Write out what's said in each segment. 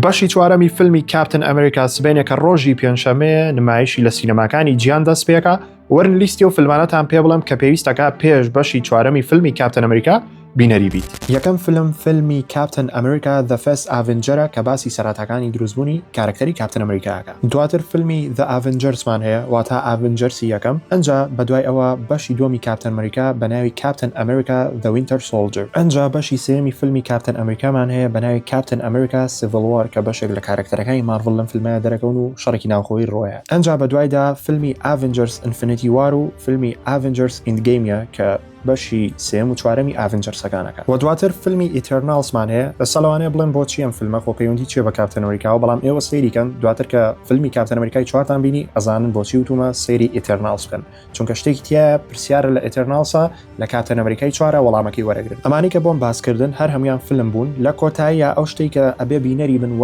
بەشی چوارەمی فیلمی کاپتن ئەمریکا سبەینێکە ڕۆژی پێنجشەمەیە نمایشی لە سینەماکانی گیان دەست پێکە. وەرن لیستی و فیلمانەتان پێ بڵم کە پێویستەکە پێش بەشی چوارەمی فیلمی کاپتن ئەمریکا بینەری بیت. یەکەم فیلمی کاپتن ئەمریکا The First Avenger کە باسی سەرەتاکانی دروستبوونی کارکتەری کاپتن ئەمریکاکە. دواتر فیلمی The Avengersمان هەیە واتە ئاڤنجەرسی یەکەم. ئەنجا بەدوای ئەوە بەشی دووەمی کاپتن ئەمریکا بە ناوی کاپتن ئەمریکا The Winter Soldier. ئەنجا بەشی سێمی فیلمی کاپتن ئەمریکامان هەیە بە ناوی کاپتن ئەمریکا Civil War کە بەشێک لە کارکتەرەکانی مارڤڵ لەم فیلمەیە دەرەکەون و شەڕێکی ناوخۆیی ڕۆیە. ئەنجا بەدوایدا فیلمی Avengers Infinity War و فیلمی Avengers Endgameە کە بەشی سێم و چوارەمی ئاڤنجەرسەکانەکە. و دواتر فیلمی ئیترنالزمان هەیە. لە سەڵەوانەیە بڵێن بۆچی ئەم فیلمە خۆپەیوەندی چێ بە کاپتن ئەمریکا و بەڵام ئێوە سەیریکەن دواتر کە فیلمی کاپتن ئەمریکای چوارتان بینی ئەزانن بۆچی وتومە سەیری ئیترنالز بکەن، چونکە شتێکی تایە پرسیارە لە ئیترنالسە لە کاپتن ئەمریکای چوارە وەڵامەکەی وەرەگرن. ئەمانی کە بۆم باسکردن هەر هەمویان فیلم بوون لە کۆتاییە ئەو شتێک کە ئەبێ بینەری بن و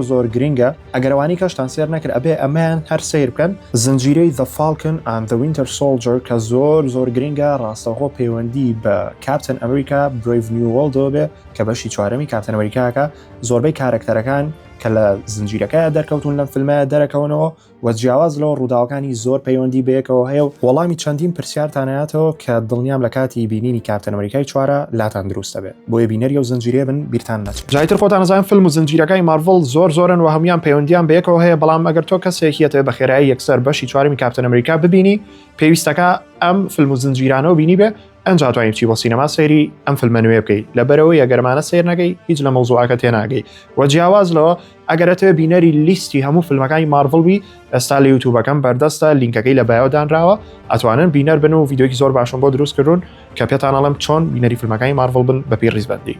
زۆر گرنگە ئەگەروانی کەشتان سێر نەکرد ئەبێ ئەمان هەر سیر بکەن. زنجیرەی The Falcon and the Winter Soldier کە زۆر گرنگە ڕاستەوخۆ پەیوەندی بە کاپتن ئەمریکا Brave New World بێ کە بەشی چوارەمی کاپتن ئەمریکاکە. زۆربەی کارکتەرەکان کە لە زنجیرەکەیە دەرکەوتون لەم فیلمەیە دەرەکەونەوە و جیاواز لەوە ڕووداوەکانی زۆر پەیوەندی بەیەکەوە هەیە و وەڵامی چەندین پرسیارتانەیەتەوە کە دڵنیام لە کاتی بینینی کاپتن ئەمریکای چوارە لاتان دروستە بێت بۆیە بینەری و زنجیرە بن بیرتان نەچێت. جایتر خۆتان نەزانن فیلم و زنجیرەکانی مارڤڵ زۆرن و هەمویان پەیوەندیان بەیەکەوە هەیە، بەڵام ئەگەر تۆ کەسێکیەتە بە خێرایی یەکسەر بەشی چوارەمی کاپتن ئەمریکا ببینی پێویستەکە ئەم فیلم و زنجیرانەوە بینی بێ ئەنجا توانین بچی بۆ سینەما سەیری ئەم فیلمە نوێ بکەیت لەبەرەوەی ئەگەرمانە سیر نەکەی هیچ لە مەوزوعەکە تێناگەی. و جیاواز لەوە ئەگەرەتەوێ بینەری لیستی هەموو فیلمەکانی مارڤڵ بی ئێستا لە یوتیوبەکەم بەردەستە لینکەکەی لە بایۆدانراوە ئەتوانن بینەر بن و ڤیدیۆی زۆر باشم بۆ دروست کردوون کە پێتان ئەڵێم چۆن بینەری فیلمەکانی مارڤڵ بن بە پێی ڕیزبەندی.